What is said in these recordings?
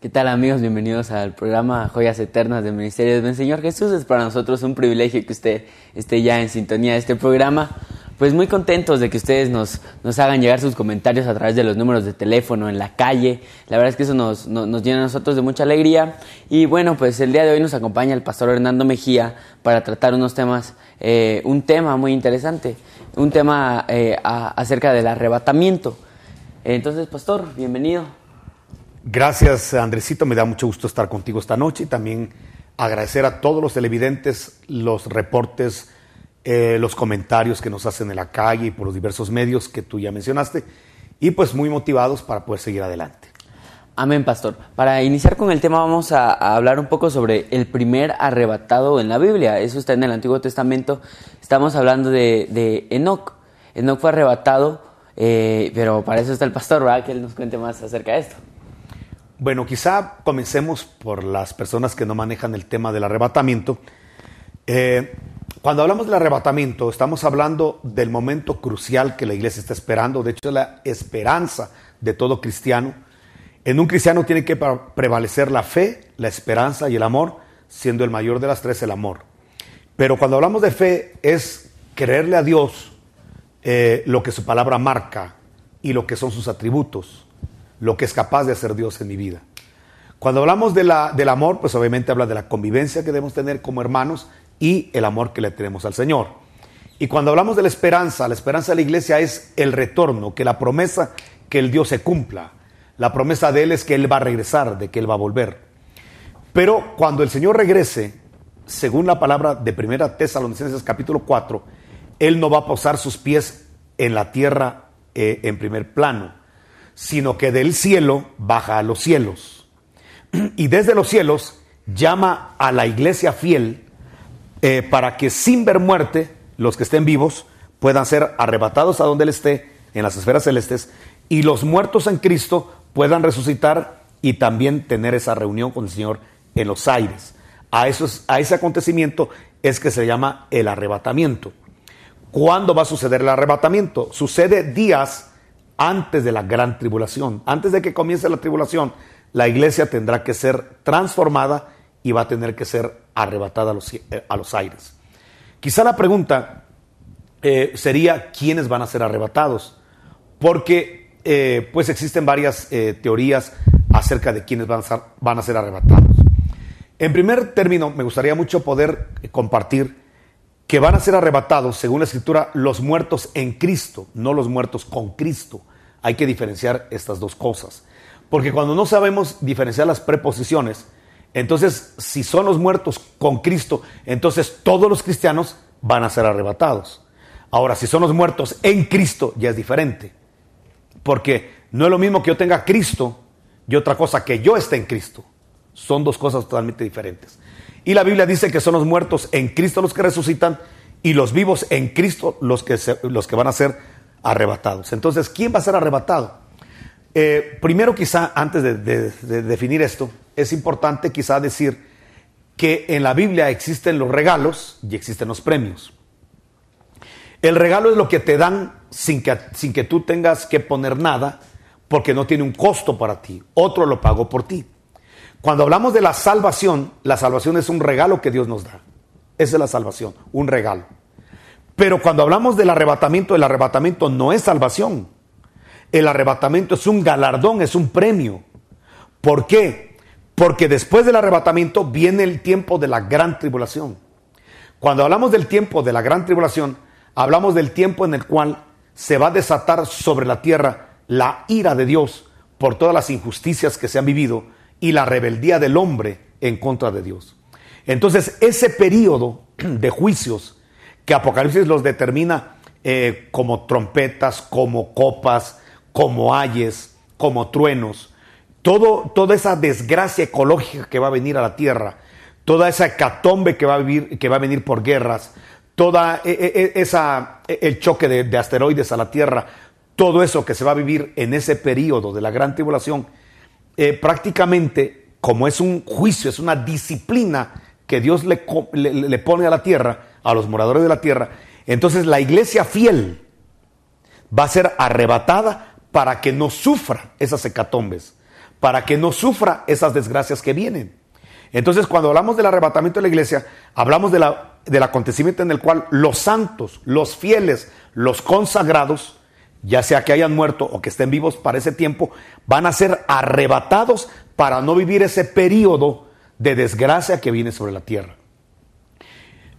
¿Qué tal, amigos? Bienvenidos al programa Joyas Eternas del Ministerio del Señor Jesús. Es para nosotros un privilegio que usted esté ya en sintonía de este programa. Pues muy contentos de que ustedes nos hagan llegar sus comentarios a través de los números de teléfono en la calle. La verdad es que eso nos llena a nosotros de mucha alegría. Y bueno, pues el día de hoy nos acompaña el pastor Hernando Mejía para tratar unos temas, un tema muy interesante, un tema acerca del arrebatamiento. Entonces, pastor, bienvenido. Gracias, Andresito, me da mucho gusto estar contigo esta noche y también agradecer a todos los televidentes los reportes, los comentarios que nos hacen en la calle y por los diversos medios que tú ya mencionaste y pues muy motivados para poder seguir adelante. Amén, pastor. Para iniciar con el tema vamos a hablar un poco sobre el primer arrebatado en la Biblia. Eso está en el Antiguo Testamento. Estamos hablando de Enoc. Enoc fue arrebatado, pero para eso está el pastor, ¿verdad? Que él nos cuente más acerca de esto. Bueno, quizá comencemos por las personas que no manejan el tema del arrebatamiento. Cuando hablamos del arrebatamiento, estamos hablando del momento crucial que la iglesia está esperando. De hecho, es la esperanza de todo cristiano. En un cristiano tiene que prevalecer la fe, la esperanza y el amor, siendo el mayor de las tres el amor. Pero cuando hablamos de fe, es creerle a Dios lo que su palabra marca y lo que son sus atributos, lo que es capaz de hacer Dios en mi vida. Cuando hablamos del amor, pues obviamente habla de la convivencia que debemos tener como hermanos y el amor que le tenemos al Señor. Y cuando hablamos de la esperanza de la iglesia es el retorno, que la promesa que el Dios se cumpla. La promesa de Él es que Él va a regresar, de que Él va a volver. Pero cuando el Señor regrese, según la palabra de 1 Tesalonicenses capítulo 4, Él no va a posar sus pies en la tierra en primer plano, sino que del cielo baja a los cielos. Y desde los cielos llama a la iglesia fiel para que sin ver muerte, los que estén vivos puedan ser arrebatados a donde Él esté, en las esferas celestes, y los muertos en Cristo puedan resucitar y también tener esa reunión con el Señor en los aires. A ese acontecimiento es que se llama el arrebatamiento. ¿Cuándo va a suceder el arrebatamiento? Sucede días antes de la gran tribulación. Antes de que comience la tribulación, la iglesia tendrá que ser transformada y va a tener que ser arrebatada a los aires. Quizá la pregunta sería ¿quiénes van a ser arrebatados? Porque pues existen varias teorías acerca de quiénes van a ser arrebatados. En primer término, me gustaría mucho poder compartir que van a ser arrebatados, según la Escritura, los muertos en Cristo, no los muertos con Cristo. Hay que diferenciar estas dos cosas. Porque cuando no sabemos diferenciar las preposiciones, entonces si son los muertos con Cristo, entonces todos los cristianos van a ser arrebatados. Ahora, si son los muertos en Cristo, ya es diferente. Porque no es lo mismo que yo tenga a Cristo y otra cosa que yo esté en Cristo. Son dos cosas totalmente diferentes. Y la Biblia dice que son los muertos en Cristo los que resucitan y los vivos en Cristo los que van a ser arrebatados. Entonces, ¿quién va a ser arrebatado? Primero, quizá, antes de definir esto, es importante quizá decir que en la Biblia existen los regalos y existen los premios. El regalo es lo que te dan sin que tú tengas que poner nada, porque no tiene un costo para ti. Otro lo pagó por ti. Cuando hablamos de la salvación es un regalo que Dios nos da. Esa es la salvación, un regalo. Pero cuando hablamos del arrebatamiento, el arrebatamiento no es salvación. El arrebatamiento es un galardón, es un premio. ¿Por qué? Porque después del arrebatamiento viene el tiempo de la gran tribulación. Cuando hablamos del tiempo de la gran tribulación, hablamos del tiempo en el cual se va a desatar sobre la tierra la ira de Dios por todas las injusticias que se han vivido y la rebeldía del hombre en contra de Dios. Entonces, ese periodo de juicios que Apocalipsis los determina como trompetas, como copas, como ayes, como truenos, toda esa desgracia ecológica que va a venir a la tierra, toda esa hecatombe que va a venir por guerras, el choque de asteroides a la tierra, todo eso que se va a vivir en ese periodo de la gran tribulación, prácticamente, como es un juicio, es una disciplina que Dios le pone a la tierra, a los moradores de la tierra, entonces la iglesia fiel va a ser arrebatada para que no sufra esas hecatombes, para que no sufra esas desgracias que vienen. Entonces, cuando hablamos del arrebatamiento de la iglesia, hablamos del acontecimiento en el cual los santos, los fieles, los consagrados, ya sea que hayan muerto o que estén vivos para ese tiempo, van a ser arrebatados para no vivir ese periodo de desgracia que viene sobre la tierra.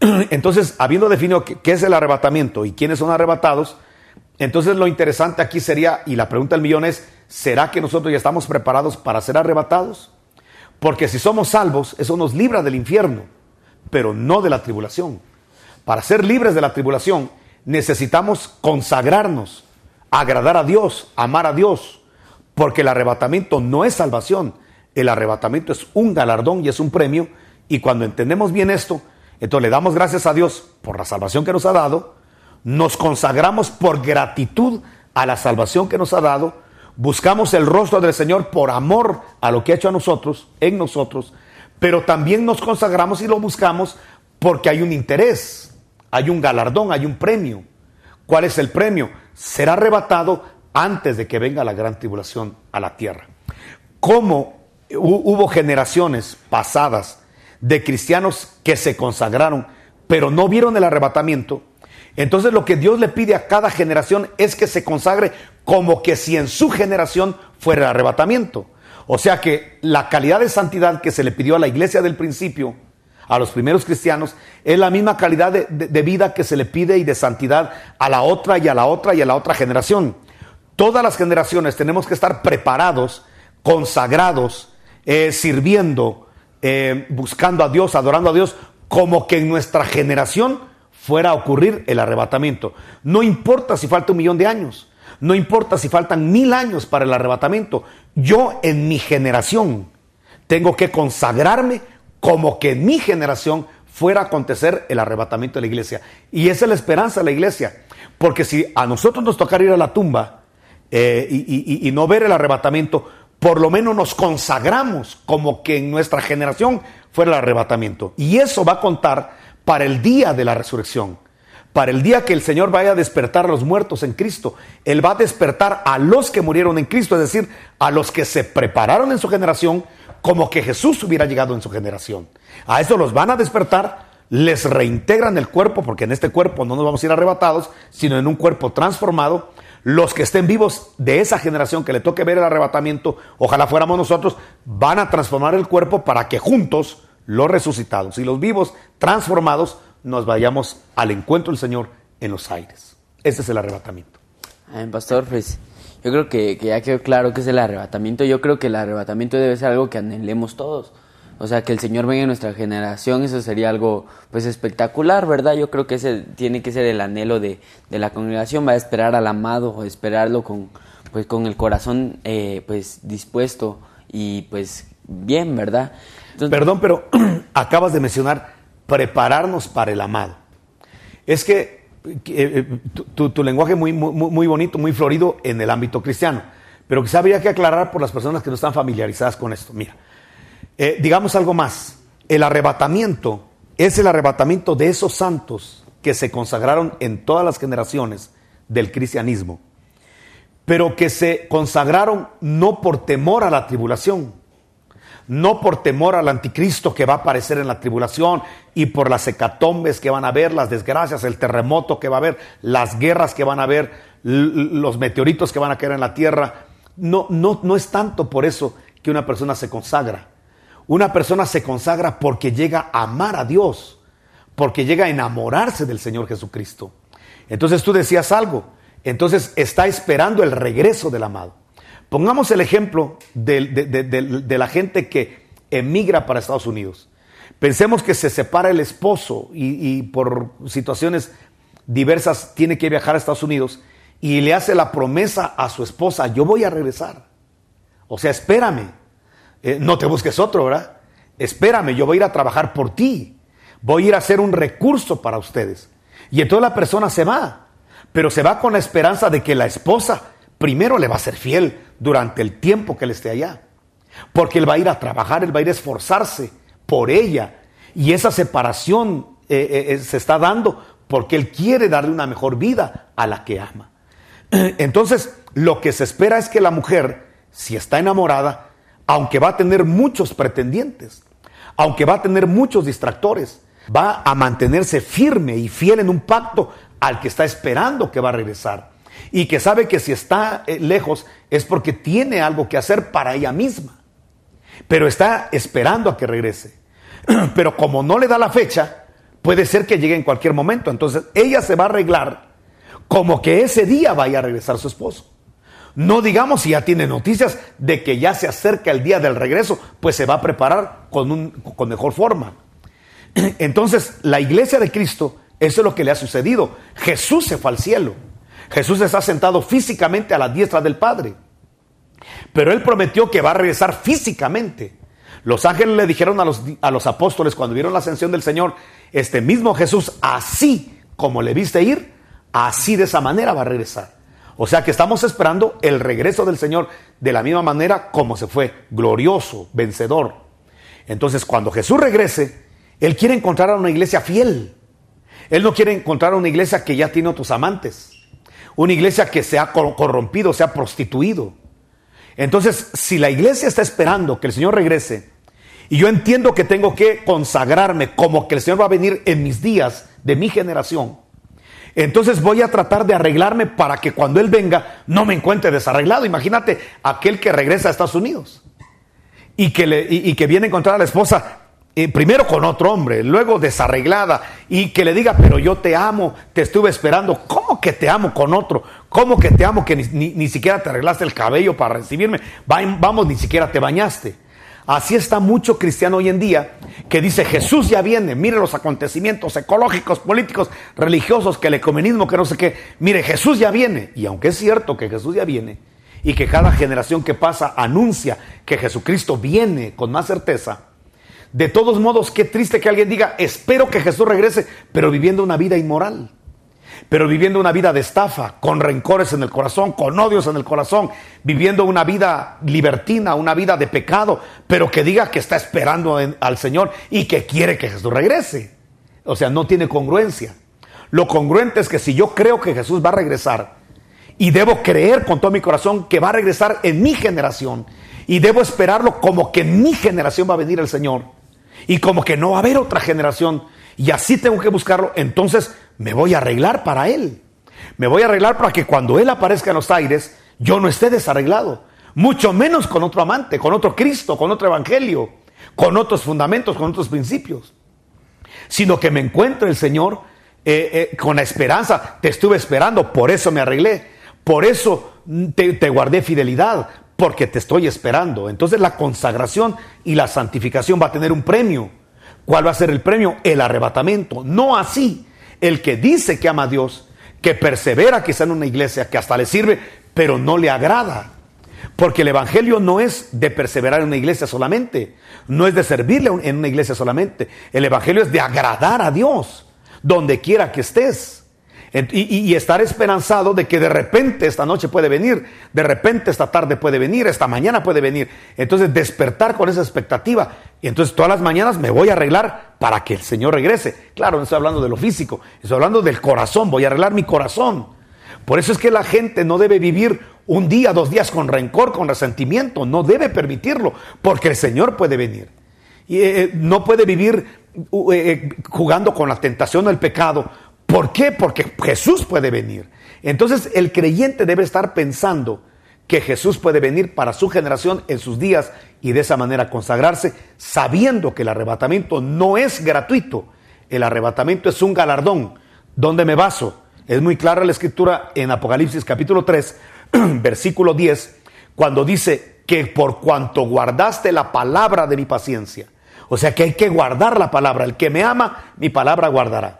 Entonces, habiendo definido qué es el arrebatamiento y quiénes son arrebatados, entonces lo interesante aquí sería, y la pregunta del millón es, ¿será que nosotros ya estamos preparados para ser arrebatados? Porque si somos salvos, eso nos libra del infierno, pero no de la tribulación. Para ser libres de la tribulación, necesitamos consagrarnos, agradar a Dios, amar a Dios, porque el arrebatamiento no es salvación, el arrebatamiento es un galardón y es un premio, y cuando entendemos bien esto, entonces le damos gracias a Dios por la salvación que nos ha dado, nos consagramos por gratitud a la salvación que nos ha dado, buscamos el rostro del Señor por amor a lo que ha hecho a nosotros, en nosotros, pero también nos consagramos y lo buscamos porque hay un interés, hay un galardón, hay un premio. ¿Cuál es el premio? Ser arrebatado antes de que venga la gran tribulación a la tierra. ¿Cómo hubo generaciones pasadas de cristianos que se consagraron, pero no vieron el arrebatamiento? Entonces lo que Dios le pide a cada generación es que se consagre como que si en su generación fuera el arrebatamiento. O sea que la calidad de santidad que se le pidió a la iglesia del principio, a los primeros cristianos, es la misma calidad de vida que se le pide y de santidad a la otra y a la otra y a la otra generación. Todas las generaciones tenemos que estar preparados, consagrados, sirviendo, buscando a Dios, adorando a Dios, como que en nuestra generación fuera a ocurrir el arrebatamiento. No importa si falta 1,000,000 de años, no importa si faltan 1000 años para el arrebatamiento, yo en mi generación tengo que consagrarme como que en mi generación fuera a acontecer el arrebatamiento de la iglesia. Y esa es la esperanza de la iglesia, porque si a nosotros nos tocara ir a la tumba y no ver el arrebatamiento, por lo menos nos consagramos como que en nuestra generación fuera el arrebatamiento. Y eso va a contar para el día de la resurrección, para el día que el Señor vaya a despertar a los muertos en Cristo. Él va a despertar a los que murieron en Cristo, es decir, a los que se prepararon en su generación como que Jesús hubiera llegado en su generación. A eso los van a despertar, les reintegran el cuerpo, porque en este cuerpo no nos vamos a ir arrebatados, sino en un cuerpo transformado. Los que estén vivos de esa generación que le toque ver el arrebatamiento, ojalá fuéramos nosotros, van a transformar el cuerpo para que juntos, los resucitados y los vivos transformados, nos vayamos al encuentro del Señor en los aires. Ese es el arrebatamiento. Pastor, pues yo creo que ya quedó claro que es el arrebatamiento. Yo creo que el arrebatamiento debe ser algo que anhelemos todos. O sea, que el Señor venga en nuestra generación, eso sería algo pues espectacular, ¿verdad? Yo creo que ese tiene que ser el anhelo de la congregación, va a esperar al amado, o esperarlo con el corazón pues dispuesto y pues bien, ¿verdad? Entonces, perdón, pero acabas de mencionar prepararnos para el amado. Es que tu lenguaje muy bonito, muy florido en el ámbito cristiano, pero quizá habría que aclarar por las personas que no están familiarizadas con esto. Mira, digamos algo más. El arrebatamiento es el arrebatamiento de esos santos que se consagraron en todas las generaciones del cristianismo, pero que se consagraron no por temor a la tribulación, no por temor al anticristo que va a aparecer en la tribulación y por las hecatombes que van a haber, las desgracias, el terremoto que va a haber, las guerras que van a haber, los meteoritos que van a caer en la tierra. No es tanto por eso que una persona se consagra. Una persona se consagra porque llega a amar a Dios, porque llega a enamorarse del Señor Jesucristo. Entonces tú decías algo, entonces está esperando el regreso del amado. Pongamos el ejemplo de la gente que emigra para Estados Unidos. Pensemos que se separa el esposo y por situaciones diversas tiene que viajar a Estados Unidos y le hace la promesa a su esposa: yo voy a regresar. O sea, espérame. No te busques otro, ¿verdad? Espérame, yo voy a ir a trabajar por ti. Voy a ir a hacer un recurso para ustedes. Y entonces la persona se va, pero se va con la esperanza de que la esposa primero le va a ser fiel durante el tiempo que él esté allá. Porque él va a ir a trabajar, él va a ir a esforzarse por ella. Y esa separación se está dando porque él quiere darle una mejor vida a la que ama. Entonces, lo que se espera es que la mujer, si está enamorada, aunque va a tener muchos pretendientes, aunque va a tener muchos distractores, va a mantenerse firme y fiel en un pacto al que está esperando que va a regresar. Y que sabe que si está lejos es porque tiene algo que hacer para ella misma. Pero está esperando a que regrese. Pero como no le da la fecha, puede ser que llegue en cualquier momento. Entonces ella se va a arreglar como que ese día vaya a regresar su esposo. No digamos si ya tiene noticias de que ya se acerca el día del regreso, pues se va a preparar con mejor forma. Entonces la iglesia de Cristo, eso es lo que le ha sucedido. Jesús se fue al cielo. Jesús está sentado físicamente a la diestra del Padre. Pero Él prometió que va a regresar físicamente. Los ángeles le dijeron a los apóstoles cuando vieron la ascensión del Señor, este mismo Jesús, así como le viste ir, así de esa manera va a regresar. O sea que estamos esperando el regreso del Señor de la misma manera como se fue, glorioso, vencedor. Entonces cuando Jesús regrese, Él quiere encontrar a una iglesia fiel. Él no quiere encontrar a una iglesia que ya tiene otros amantes. Una iglesia que se ha corrompido, se ha prostituido. Entonces, si la iglesia está esperando que el Señor regrese, y yo entiendo que tengo que consagrarme como que el Señor va a venir en mis días de mi generación, entonces voy a tratar de arreglarme para que cuando Él venga no me encuentre desarreglado. Imagínate aquel que regresa a Estados Unidos y que viene a encontrar a la esposa primero con otro hombre, luego desarreglada, y que le diga, pero yo te amo, te estuve esperando. ¿Cómo que te amo con otro? ¿Cómo que te amo que ni siquiera te arreglaste el cabello para recibirme? Vamos, ni siquiera te bañaste. Así está mucho cristiano hoy en día que dice, Jesús ya viene. Mire los acontecimientos ecológicos, políticos, religiosos, que el ecumenismo, que no sé qué. Mire, Jesús ya viene. Y aunque es cierto que Jesús ya viene y que cada generación que pasa anuncia que Jesucristo viene con más certeza, de todos modos, qué triste que alguien diga, espero que Jesús regrese, pero viviendo una vida inmoral, pero viviendo una vida de estafa, con rencores en el corazón, con odios en el corazón, viviendo una vida libertina, una vida de pecado, pero que diga que está esperando al Señor y que quiere que Jesús regrese. O sea, no tiene congruencia. Lo congruente es que si yo creo que Jesús va a regresar, y debo creer con todo mi corazón que va a regresar en mi generación, y debo esperarlo como que en mi generación va a venir el Señor, y como que no va a haber otra generación, y así tengo que buscarlo, entonces me voy a arreglar para Él. Me voy a arreglar para que cuando Él aparezca en los aires, yo no esté desarreglado. Mucho menos con otro amante, con otro Cristo, con otro evangelio, con otros fundamentos, con otros principios. Sino que me encuentre el Señor con la esperanza. Te estuve esperando, por eso me arreglé. Por eso te guardé fidelidad, porque te estoy esperando. Entonces la consagración y la santificación va a tener un premio. ¿Cuál va a ser el premio? El arrebatamiento. No así el que dice que ama a Dios, que persevera quizá en una iglesia, que hasta le sirve, pero no le agrada. Porque el evangelio no es de perseverar en una iglesia solamente, no es de servirle en una iglesia solamente. El evangelio es de agradar a Dios donde quiera que estés. Y estar esperanzado de que de repente esta noche puede venir, de repente esta tarde puede venir, esta mañana puede venir. Entonces despertar con esa expectativa. Y entonces todas las mañanas me voy a arreglar para que el Señor regrese. Claro, no estoy hablando de lo físico, estoy hablando del corazón. Voy a arreglar mi corazón. Por eso es que la gente no debe vivir un día, 2 días con rencor, con resentimiento. No debe permitirlo, porque el Señor puede venir. Y no puede vivir jugando con la tentación o el pecado. ¿Por qué? Porque Jesús puede venir. Entonces el creyente debe estar pensando que Jesús puede venir para su generación en sus días y de esa manera consagrarse, sabiendo que el arrebatamiento no es gratuito. El arrebatamiento es un galardón. ¿Dónde me baso? Es muy clara la escritura en Apocalipsis capítulo 3, versículo 10, cuando dice que por cuanto guardaste la palabra de mi paciencia. O sea que hay que guardar la palabra. El que me ama, mi palabra guardará.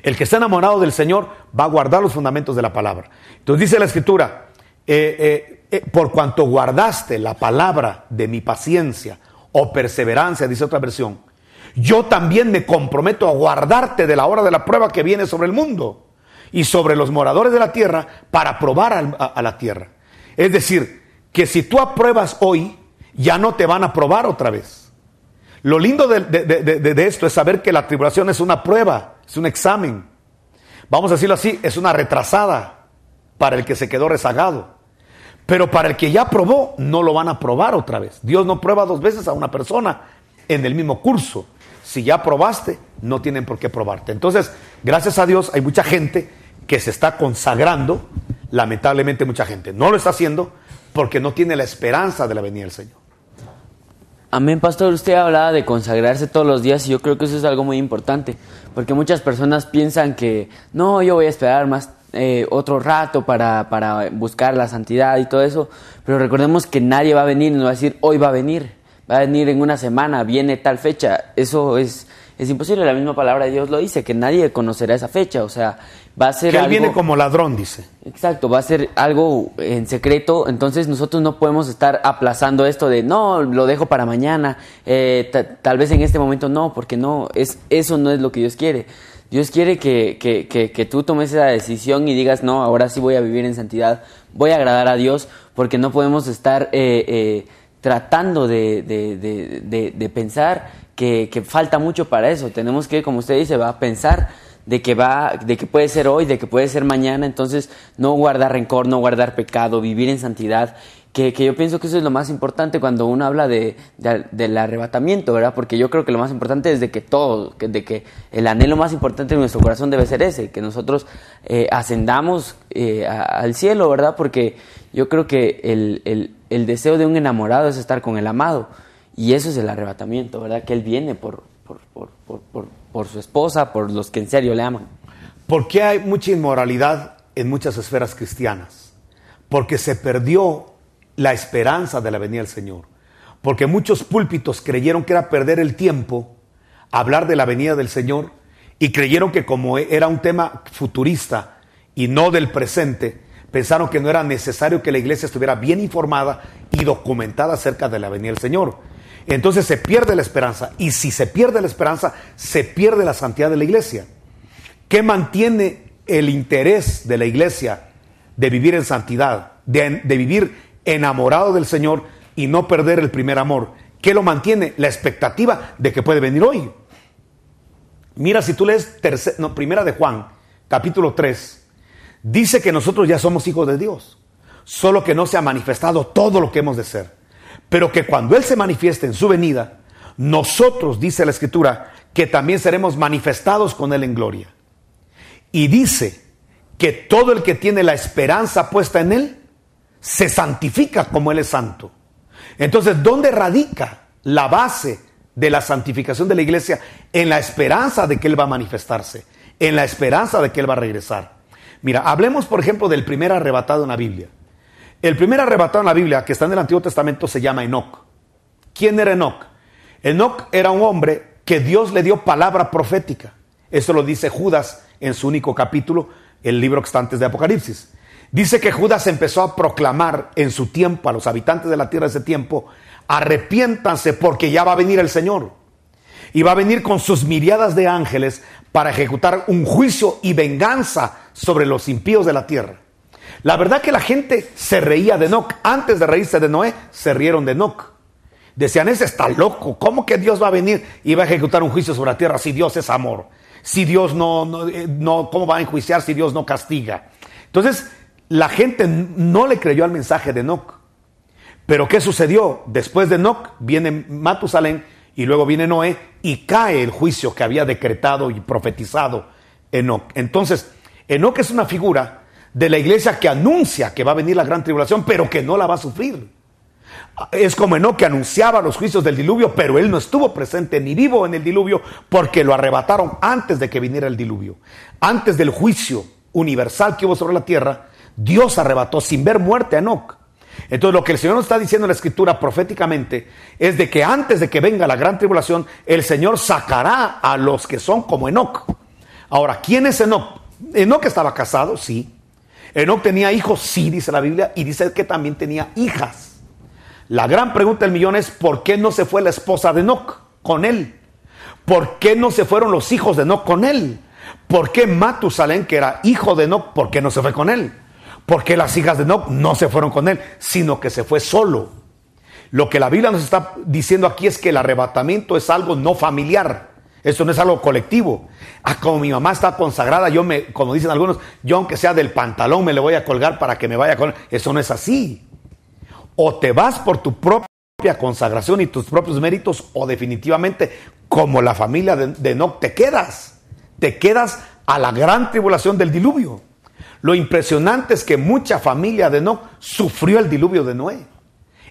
El que está enamorado del Señor va a guardar los fundamentos de la palabra. Entonces dice la escritura, por cuanto guardaste la palabra de mi paciencia o perseverancia, dice otra versión, yo también me comprometo a guardarte de la hora de la prueba que viene sobre el mundo y sobre los moradores de la tierra para probar a la tierra. Es decir, que si tú apruebas hoy, ya no te van a probar otra vez. Lo lindo de esto es saber que la tribulación es una prueba, es un examen. Vamos a decirlo así, es una retrasada para el que se quedó rezagado. Pero para el que ya probó, no lo van a probar otra vez. Dios no prueba 2 veces a una persona en el mismo curso. Si ya probaste, no tienen por qué probarte. Entonces, gracias a Dios, hay mucha gente que se está consagrando. Lamentablemente mucha gente no lo está haciendo porque no tiene la esperanza de la venida del Señor. Amén, pastor. Usted hablaba de consagrarse todos los días y yo creo que eso es algo muy importante, porque muchas personas piensan que no, yo voy a esperar más otro rato para buscar la santidad y todo eso, pero recordemos que nadie va a venir y nos va a decir hoy va a venir en una semana, viene tal fecha. Eso es imposible. La misma palabra de Dios lo dice, que nadie conocerá esa fecha. O sea, va a ser que algo... Él viene como ladrón, dice. Exacto, va a ser algo en secreto. Entonces nosotros no podemos estar aplazando esto de no, lo dejo para mañana, tal vez en este momento no, porque eso no es lo que Dios quiere. Dios quiere que tú tomes esa decisión y digas, no, ahora sí voy a vivir en santidad, voy a agradar a Dios, porque no podemos estar tratando de pensar que falta mucho para eso. Tenemos que, como usted dice, va a pensar de que puede ser hoy, de que puede ser mañana. Entonces no guardar rencor, no guardar pecado, vivir en santidad, que yo pienso que eso es lo más importante cuando uno habla del arrebatamiento, ¿verdad? Porque yo creo que lo más importante es de que el anhelo más importante de nuestro corazón debe ser ese, que nosotros ascendamos al cielo, ¿verdad? Porque yo creo que el deseo de un enamorado es estar con el amado, y eso es el arrebatamiento, ¿verdad? Que él viene por su esposa, por los que en serio le aman. ¿Por qué hay mucha inmoralidad en muchas esferas cristianas? Porque se perdió la esperanza de la venida del Señor. Porque muchos púlpitos creyeron que era perder el tiempo hablar de la venida del Señor, y creyeron que como era un tema futurista y no del presente, pensaron que no era necesario que la iglesia estuviera bien informada y documentada acerca de la venida del Señor. Entonces se pierde la esperanza, y si se pierde la esperanza, se pierde la santidad de la iglesia. ¿Qué mantiene el interés de la iglesia de vivir en santidad, de vivir enamorado del Señor y no perder el primer amor? ¿Qué lo mantiene? La expectativa de que puede venir hoy. Mira, si tú lees Primera de Juan, capítulo 3, dice que nosotros ya somos hijos de Dios, solo que no se ha manifestado todo lo que hemos de ser. Pero que cuando Él se manifieste en su venida, nosotros, dice la Escritura, que también seremos manifestados con Él en gloria. Y dice que todo el que tiene la esperanza puesta en Él, se santifica como Él es santo. Entonces, ¿dónde radica la base de la santificación de la iglesia? En la esperanza de que Él va a manifestarse, en la esperanza de que Él va a regresar. Mira, hablemos por ejemplo del primer arrebatado en la Biblia. El primer arrebatado en la Biblia, que está en el Antiguo Testamento, se llama Enoc. ¿Quién era Enoc? Enoc era un hombre que Dios le dio palabra profética. Eso lo dice Judas en su único capítulo, el libro que está antes de Apocalipsis. Dice que Judas empezó a proclamar en su tiempo a los habitantes de la tierra de ese tiempo: arrepiéntanse porque ya va a venir el Señor. Y va a venir con sus miriadas de ángeles para ejecutar un juicio y venganza sobre los impíos de la tierra. La verdad que la gente se reía de Enoc. Antes de reírse de Noé, se rieron de Enoc. Decían, ese está loco. ¿Cómo que Dios va a venir y va a ejecutar un juicio sobre la tierra si Dios es amor? Si Dios no, ¿cómo va a enjuiciar si Dios no castiga? Entonces, la gente no le creyó al mensaje de Enoc. Pero ¿qué sucedió? Después de Enoc viene Matusalén y luego viene Noé, y cae el juicio que había decretado y profetizado Enoc. Entonces, Enoc es una figura de la iglesia que anuncia que va a venir la gran tribulación, pero que no la va a sufrir. Es como Enoc, que anunciaba los juicios del diluvio, pero él no estuvo presente ni vivo en el diluvio, porque lo arrebataron antes de que viniera el diluvio. Antes del juicio universal que hubo sobre la tierra, Dios arrebató sin ver muerte a Enoc. Entonces lo que el Señor nos está diciendo en la Escritura proféticamente es de que antes de que venga la gran tribulación, el Señor sacará a los que son como Enoc. Ahora, ¿quién es Enoc? Enoc estaba casado, sí. Enoc tenía hijos, sí, dice la Biblia, y dice que también tenía hijas. La gran pregunta del millón es: ¿por qué no se fue la esposa de Enoc con él? ¿Por qué no se fueron los hijos de Enoc con él? ¿Por qué Matusalén, que era hijo de Enoc, por qué no se fue con él? ¿Por qué las hijas de Enoc no se fueron con él, sino que se fue solo? Lo que la Biblia nos está diciendo aquí es que el arrebatamiento es algo no familiar. Esto no es algo colectivo. Como mi mamá está consagrada, como dicen algunos, yo aunque sea del pantalón me le voy a colgar para que me vaya con... Eso no es así. O te vas por tu propia consagración y tus propios méritos, o definitivamente, como la familia de Enoc, te quedas a la gran tribulación del diluvio. Lo impresionante es que mucha familia de Enoc sufrió el diluvio de Noé.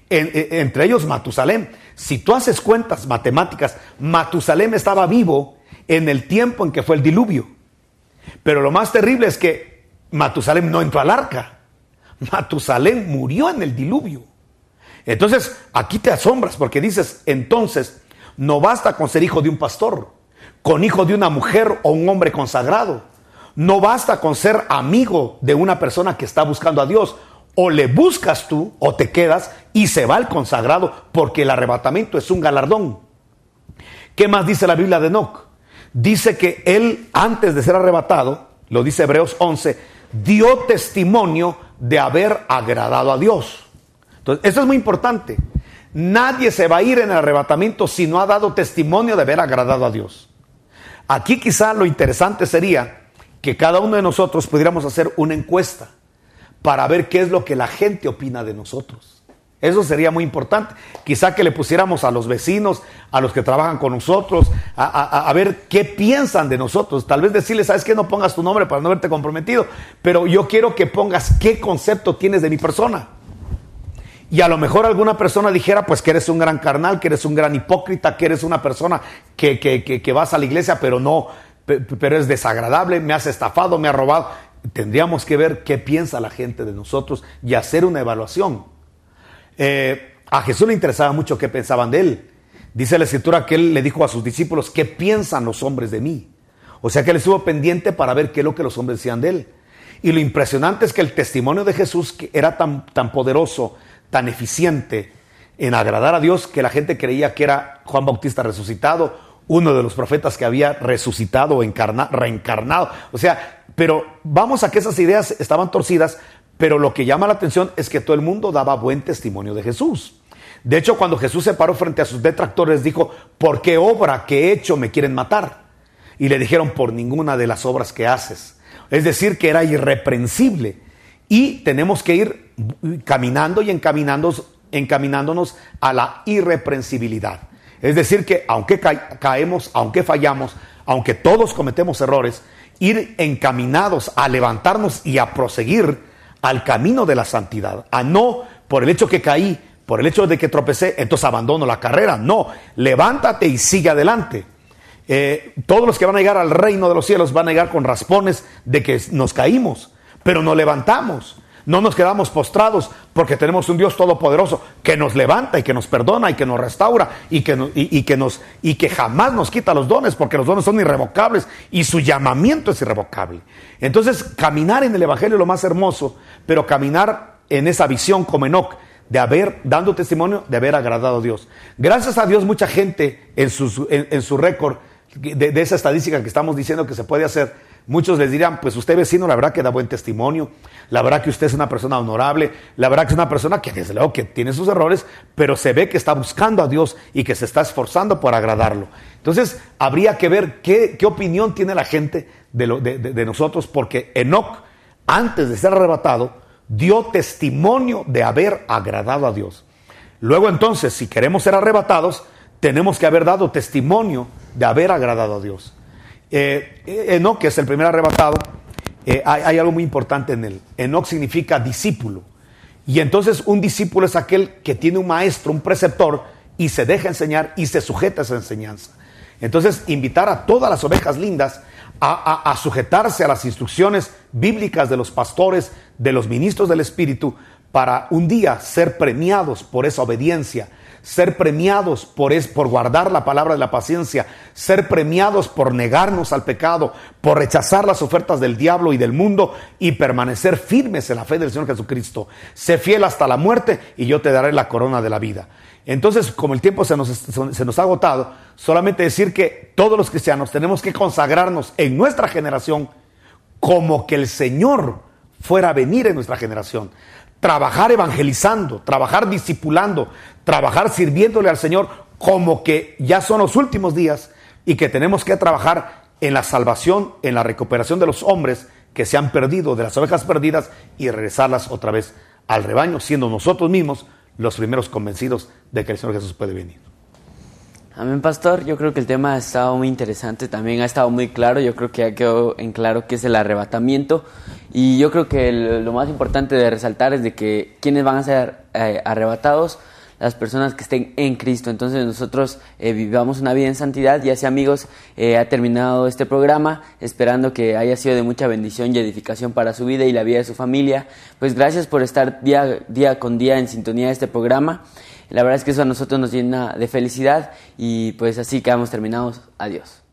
Entre ellos Matusalem. Si tú haces cuentas matemáticas, Matusalem estaba vivo en el tiempo en que fue el diluvio. Pero lo más terrible es que Matusalem no entró al arca. Matusalem murió en el diluvio. Entonces, aquí te asombras porque dices, entonces, no basta con ser hijo de un pastor, con hijo de una mujer o un hombre consagrado. No basta con ser amigo de una persona que está buscando a Dios. O le buscas tú o te quedas y se va el consagrado, porque el arrebatamiento es un galardón. ¿Qué más dice la Biblia de Enoc? Dice que él, antes de ser arrebatado, lo dice Hebreos 11, dio testimonio de haber agradado a Dios. Entonces, eso es muy importante. Nadie se va a ir en el arrebatamiento si no ha dado testimonio de haber agradado a Dios. Aquí quizá lo interesante sería que cada uno de nosotros pudiéramos hacer una encuesta para ver qué es lo que la gente opina de nosotros. Eso sería muy importante. Quizá que le pusiéramos a los vecinos, a los que trabajan con nosotros, a ver qué piensan de nosotros. Tal vez decirles, ¿sabes qué? No pongas tu nombre para no verte comprometido, pero yo quiero que pongas qué concepto tienes de mi persona. Y a lo mejor alguna persona dijera, pues que eres un gran carnal, que eres un gran hipócrita, que eres una persona que vas a la iglesia, pero es desagradable, me has estafado, me has robado. Tendríamos que ver qué piensa la gente de nosotros y hacer una evaluación. A Jesús le interesaba mucho qué pensaban de él. Dice la Escritura que él le dijo a sus discípulos, ¿qué piensan los hombres de mí? O sea que él estuvo pendiente para ver qué es lo que los hombres decían de él. Y lo impresionante es que el testimonio de Jesús que era tan poderoso, tan eficiente en agradar a Dios, que la gente creía que era Juan Bautista resucitado, uno de los profetas que había resucitado o reencarnado. O sea, pero vamos a que esas ideas estaban torcidas, pero lo que llama la atención es que todo el mundo daba buen testimonio de Jesús. De hecho, cuando Jesús se paró frente a sus detractores, dijo, ¿por qué obra que he hecho me quieren matar? Y le dijeron, por ninguna de las obras que haces. Es decir, que era irreprensible. Y tenemos que ir caminando y encaminándonos a la irreprensibilidad. Es decir, que aunque caemos, aunque fallamos, aunque todos cometemos errores, ir encaminados a levantarnos y a proseguir al camino de la santidad. A no, por el hecho que caí, por el hecho de que tropecé, entonces abandono la carrera. No, levántate y sigue adelante. Todos los que van a llegar al reino de los cielos van a llegar con raspones de que nos caímos, pero nos levantamos. No nos quedamos postrados porque tenemos un Dios todopoderoso que nos levanta y que nos perdona y que nos restaura y que jamás nos quita los dones, porque los dones son irrevocables y su llamamiento es irrevocable. Entonces, caminar en el Evangelio es lo más hermoso, pero caminar en esa visión como Enoc, dando testimonio de haber agradado a Dios. Gracias a Dios, mucha gente en su récord de esa estadística que estamos diciendo que se puede hacer, muchos les dirán, pues usted vecino, la verdad que da buen testimonio, la verdad que usted es una persona honorable, la verdad que es una persona que desde luego que tiene sus errores, pero se ve que está buscando a Dios y que se está esforzando por agradarlo. Entonces, habría que ver qué opinión tiene la gente de nosotros, porque Enoc, antes de ser arrebatado, dio testimonio de haber agradado a Dios. Luego entonces, si queremos ser arrebatados, tenemos que haber dado testimonio de haber agradado a Dios. Enoc, que es el primer arrebatado, hay algo muy importante en él. Enoc significa discípulo. Y entonces un discípulo es aquel que tiene un maestro, un preceptor, y se deja enseñar y se sujeta a esa enseñanza. Entonces, invitar a todas las ovejas lindas a sujetarse a las instrucciones bíblicas de los pastores, de los ministros del Espíritu, para un día ser premiados por esa obediencia, ser premiados por guardar la palabra de la paciencia, ser premiados por negarnos al pecado, por rechazar las ofertas del diablo y del mundo y permanecer firmes en la fe del Señor Jesucristo. Sé fiel hasta la muerte y yo te daré la corona de la vida. Entonces, como el tiempo se nos ha agotado, solamente decir que todos los cristianos tenemos que consagrarnos en nuestra generación como que el Señor fuera a venir en nuestra generación. Trabajar evangelizando, trabajar discipulando, trabajar sirviéndole al Señor como que ya son los últimos días y que tenemos que trabajar en la salvación, en la recuperación de los hombres que se han perdido, de las ovejas perdidas, y regresarlas otra vez al rebaño, siendo nosotros mismos los primeros convencidos de que el Señor Jesús puede venir. Amén, pastor. Yo creo que el tema ha estado muy interesante, también ha estado muy claro. Yo creo que ya quedó en claro qué es el arrebatamiento, y yo creo que lo más importante de resaltar es de que quienes van a ser arrebatados, las personas que estén en Cristo. Entonces nosotros vivamos una vida en santidad. Y así, amigos, ha terminado este programa, esperando que haya sido de mucha bendición y edificación para su vida y la vida de su familia. Pues gracias por estar día con día en sintonía de este programa. La verdad es que eso a nosotros nos llena de felicidad, y pues así quedamos terminados. Adiós.